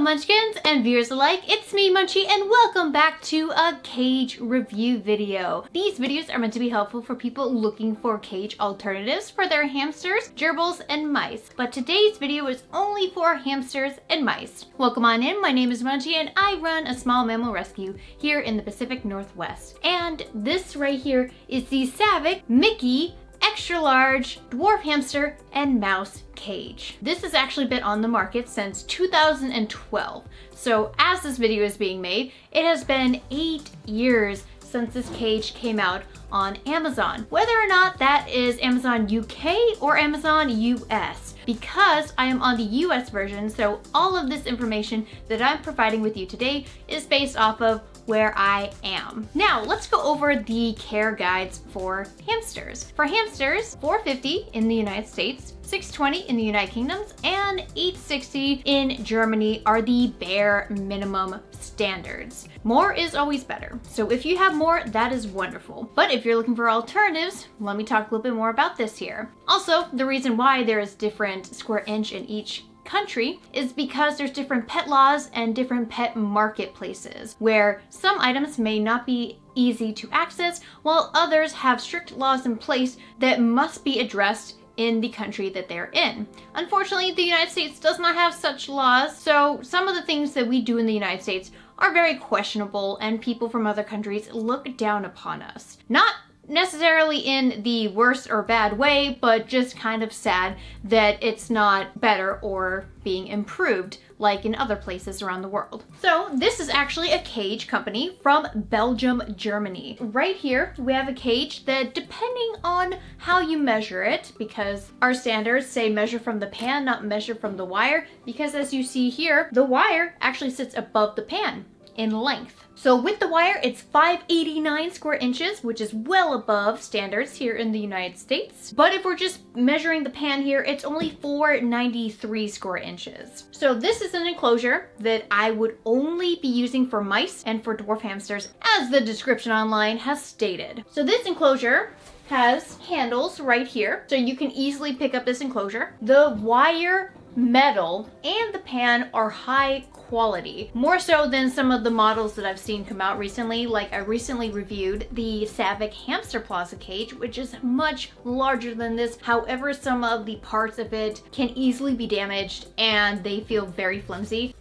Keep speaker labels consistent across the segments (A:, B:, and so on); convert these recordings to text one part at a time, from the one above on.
A: Munchkins and viewers alike, it's me Munchie and welcome back to a cage review video. These videos are meant to be helpful for people looking for cage alternatives for their hamsters, gerbils, and mice. But today's video is only for hamsters and mice. Welcome on in, my name is Munchie and I run a small mammal rescue here in the Pacific Northwest. And this right here is the Savic Mickey extra large dwarf hamster and mouse cage. This has actually been on the market since 2012. So as this video is being made, it has been 8 years since this cage came out on Amazon. Whether or not that is Amazon UK or Amazon US, because I am on the US version, so all of this information that I'm providing with you today is based off of where I am. Now, let's go over the care guides for hamsters. For hamsters, $4.50 in the United States, $6.20 in the United Kingdom, and $8.60 in Germany are the bare minimum standards. More is always better. So if you have more, that is wonderful. But if you're looking for alternatives, let me talk a little bit more about this here. Also, the reason why there is different square inch in each country is because there's different pet laws and different pet marketplaces where some items may not be easy to access while others have strict laws in place that must be addressed in the country that they're in. Unfortunately, the United States does not have such laws, so some of the things that we do in the United States are very questionable and people from other countries look down upon us. Not necessarily in the worst or bad way, but just kind of sad that it's not better or being improved like in other places around the world. So this is actually a cage company from Belgium, Germany. Right here, we have a cage that, depending on how you measure it, because our standards say measure from the pan, not measure from the wire, because as you see here, the wire actually sits above the pan in length. So with the wire, it's 589 square inches, which is well above standards here in the United States. But if we're just measuring the pan here, it's only 493 square inches. So this is an enclosure that I would only be using for mice and for dwarf hamsters, as the description online has stated. So this enclosure has handles right here, so you can easily pick up this enclosure. The wire, metal, and the pan are high quality, more so than some of the models that I've seen come out recently. Like I recently reviewed the Savic Hamster Plaza cage, which is much larger than this. However, some of the parts of it can easily be damaged and they feel very flimsy.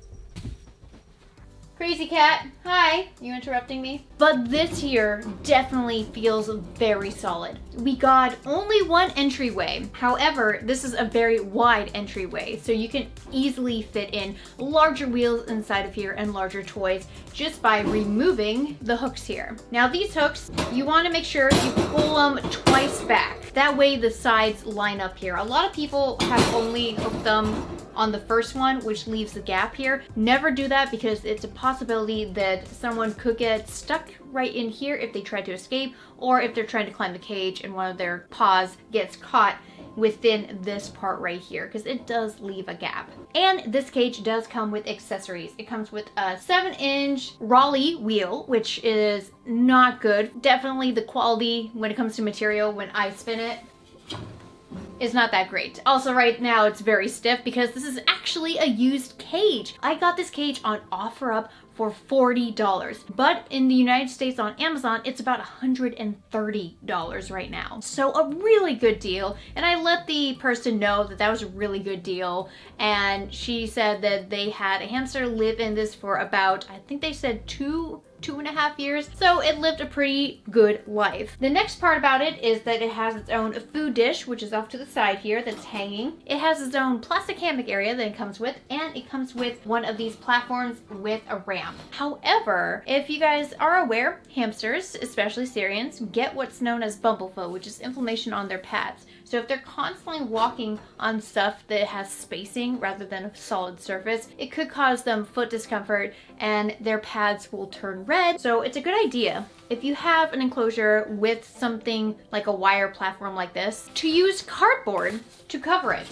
A: Crazy cat, hi, you interrupting me? But this here definitely feels very solid. We got only one entryway. However, this is a very wide entryway, so you can easily fit in larger wheels inside of here and larger toys just by removing the hooks here. Now these hooks, you want to make sure you pull them twice back. That way the sides line up here. A lot of people have only hooked them on the first one, which leaves the gap here. Never do that because it's a possibility that someone could get stuck right in here if they try to escape, or if they're trying to climb the cage and one of their paws gets caught within this part right here, because it does leave a gap. And this cage does come with accessories. It comes with a 7-inch Raleigh wheel, which is not good. Definitely the quality when it comes to material when I spin it is not that great. Also right now it's very stiff because this is actually a used cage. I got this cage on OfferUp for $40, but in the United States on Amazon it's about $130 right now. So a really good deal, and I let the person know that that was a really good deal, and she said that they had a hamster live in this for about, I think they said two and a half years, so it lived a pretty good life. The next part about it is that it has its own food dish, which is off to the side here that's hanging. It has its own plastic hammock area that it comes with, and it comes with one of these platforms with a ramp. However, if you guys are aware, hamsters, especially Syrians, get what's known as bumblefoot, which is inflammation on their pads. So if they're constantly walking on stuff that has spacing rather than a solid surface, it could cause them foot discomfort and their pads will turn red. So it's a good idea, if you have an enclosure with something like a wire platform like this, to use cardboard to cover it.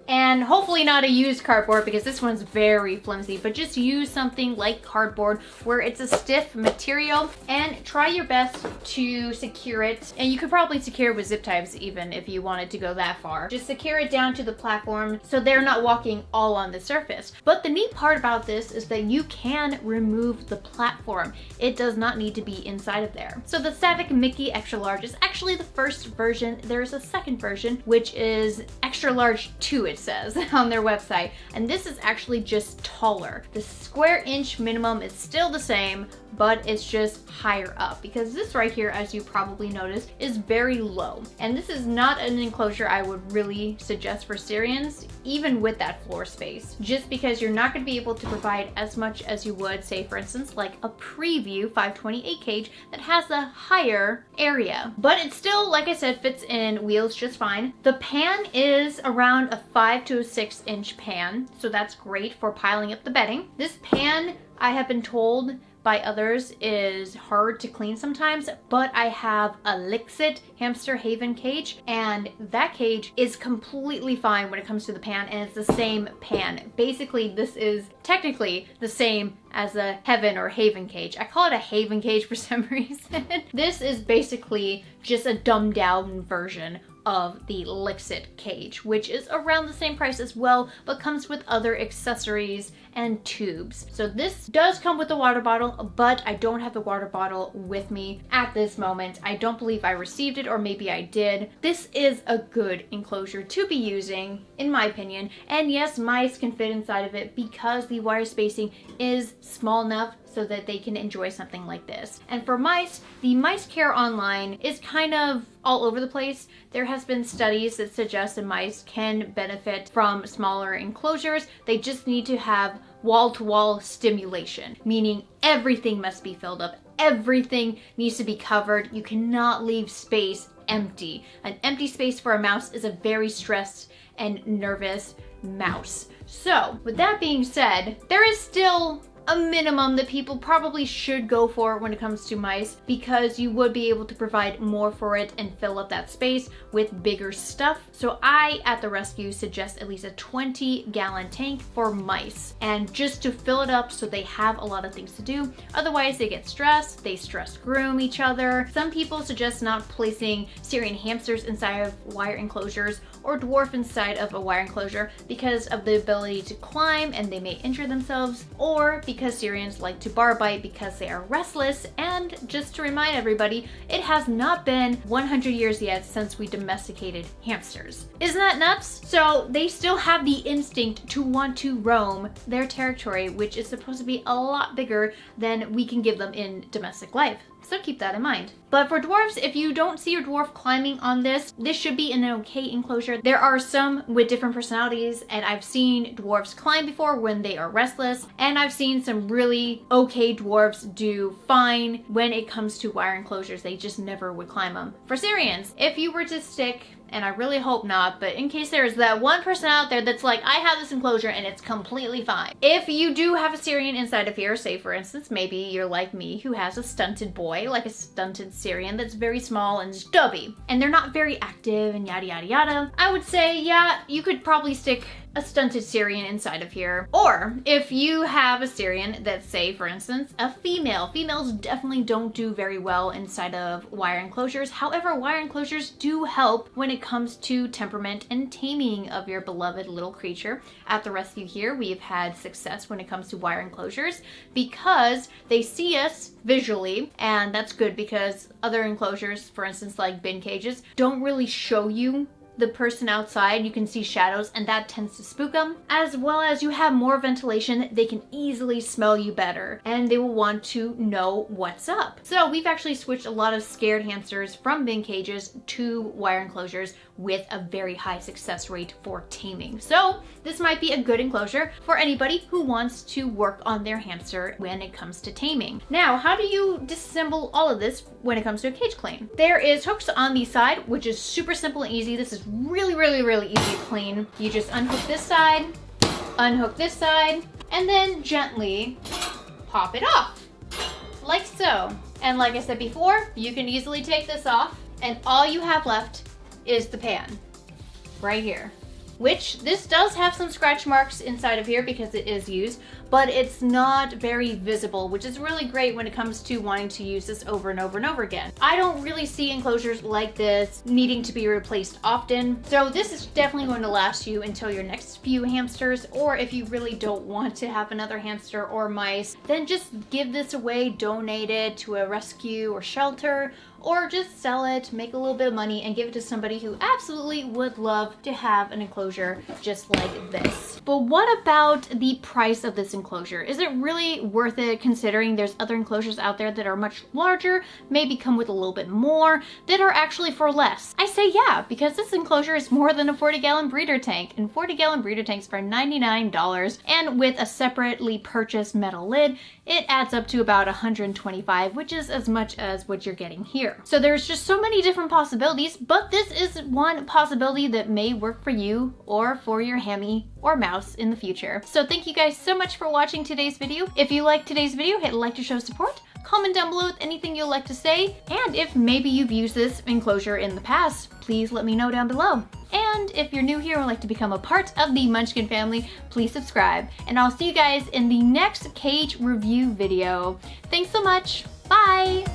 A: And hopefully not a used cardboard because this one's very flimsy, but just use something like cardboard where it's a stiff material and try your best to secure it. And you could probably secure it with zip ties even if you wanted to go that far. Just secure it down to the platform so they're not walking all on the surface. But the neat part about this is that you can remove the platform. It does not need to be inside of there. So the Savic Mickey Extra Large is actually the first version. There's a second version, which is Extra Large 2, it says on their website. And this is actually just taller. The square inch minimum is still the same, but it's just higher up, because this right here, as you probably noticed, is very low. And this is not an enclosure I would really suggest for Syrians, even with that floor space, just because you're not going to be able to provide as much as you would, say for instance, like a preview 528 cage that has a higher area. But it still, like I said, fits in wheels just fine. The pan is around a 5 to a 6 inch pan, so that's great for piling up the bedding. This pan, I have been told by others, is hard to clean sometimes, but I have a Lixit hamster haven cage, and that cage is completely fine when it comes to the pan, and it's the same pan. Basically, this is technically the same as a heaven or haven cage. I call it a haven cage for some reason. This is basically just a dumbed down version of the Lixit cage, which is around the same price as well, but comes with other accessories and tubes. So this does come with a water bottle, but I don't have the water bottle with me at this moment. I don't believe I received it, or maybe I did. This is a good enclosure to be using, in my opinion. And yes, mice can fit inside of it because the wire spacing is small enough so that they can enjoy something like this. And for mice, the mice care online is kind of all over the place. There has been studies that suggest that mice can benefit from smaller enclosures. They just need to have wall-to-wall stimulation, meaning everything must be filled up. Everything needs to be covered. You cannot leave space empty. An empty space for a mouse is a very stressed and nervous mouse. So with that being said, there is still a minimum that people probably should go for when it comes to mice, because you would be able to provide more for it and fill up that space with bigger stuff. So I, at the rescue, suggest at least a 20-gallon tank for mice, and just to fill it up so they have a lot of things to do. Otherwise they get stressed, they stress groom each other. Some people suggest not placing Syrian hamsters inside of wire enclosures or dwarf inside of a wire enclosure because of the ability to climb and they may injure themselves, or because Syrians like to bar bite because they are restless. And just to remind everybody, it has not been 100 years yet since we domesticated hamsters. Isn't that nuts? So they still have the instinct to want to roam their territory, which is supposed to be a lot bigger than we can give them in domestic life. So keep that in mind. But for dwarfs, if you don't see your dwarf climbing on this, this should be an okay enclosure. There are some with different personalities, and I've seen dwarfs climb before when they are restless, and I've seen some really okay dwarfs do fine when it comes to wire enclosures. They just never would climb them. For Syrians, if you were to stick, and I really hope not, but in case there's that one person out there that's like, I have this enclosure and it's completely fine. If you do have a Syrian inside of here, say for instance, maybe you're like me who has a stunted boy, like a stunted Syrian that's very small and stubby, and they're not very active and yada yada yada, I would say, yeah, you could probably stick a stunted Syrian inside of here. Or if you have a Syrian that's, say for instance, a female. Females definitely don't do very well inside of wire enclosures. However, wire enclosures do help when it comes to temperament and taming of your beloved little creature. At the rescue here, we've had success when it comes to wire enclosures because they see us visually, and that's good because other enclosures, for instance like bin cages, don't really show you the person outside. You can see shadows, and that tends to spook them. As well as you have more ventilation, they can easily smell you better and they will want to know what's up. So we've actually switched a lot of scared hamsters from bin cages to wire enclosures with a very high success rate for taming. So this might be a good enclosure for anybody who wants to work on their hamster when it comes to taming. Now, how do you disassemble all of this when it comes to a cage clean? There is hooks on the side, which is super simple and easy. This is really easy to clean. You just unhook this side, and then gently pop it off, like so. And like I said before, you can easily take this off, and all you have left is the pan, right here. which this does have some scratch marks inside of here because it is used, but it's not very visible, which is really great when it comes to wanting to use this over and over and over again. I don't really see enclosures like this needing to be replaced often, so this is definitely going to last you until your next few hamsters, or if you really don't want to have another hamster or mice, then just give this away, donate it to a rescue or shelter, or just sell it, make a little bit of money, and give it to somebody who absolutely would love to have an enclosure just like this. But what about the price of this enclosure? Is it really worth it, considering there's other enclosures out there that are much larger, maybe come with a little bit more, that are actually for less? I say yeah, because this enclosure is more than a 40-gallon breeder tank, and 40-gallon breeder tanks for $99, and with a separately purchased metal lid, it adds up to about $125, which is as much as what you're getting here. So there's just so many different possibilities, but this is one possibility that may work for you or for your hammy or mouse in the future. So thank you guys so much for watching today's video. If you liked today's video, hit like to show support. Comment down below with anything you'd like to say, and if maybe you've used this enclosure in the past, please let me know down below. And if you're new here and would like to become a part of the Munchkin family, please subscribe. And I'll see you guys in the next cage review video. Thanks so much. Bye!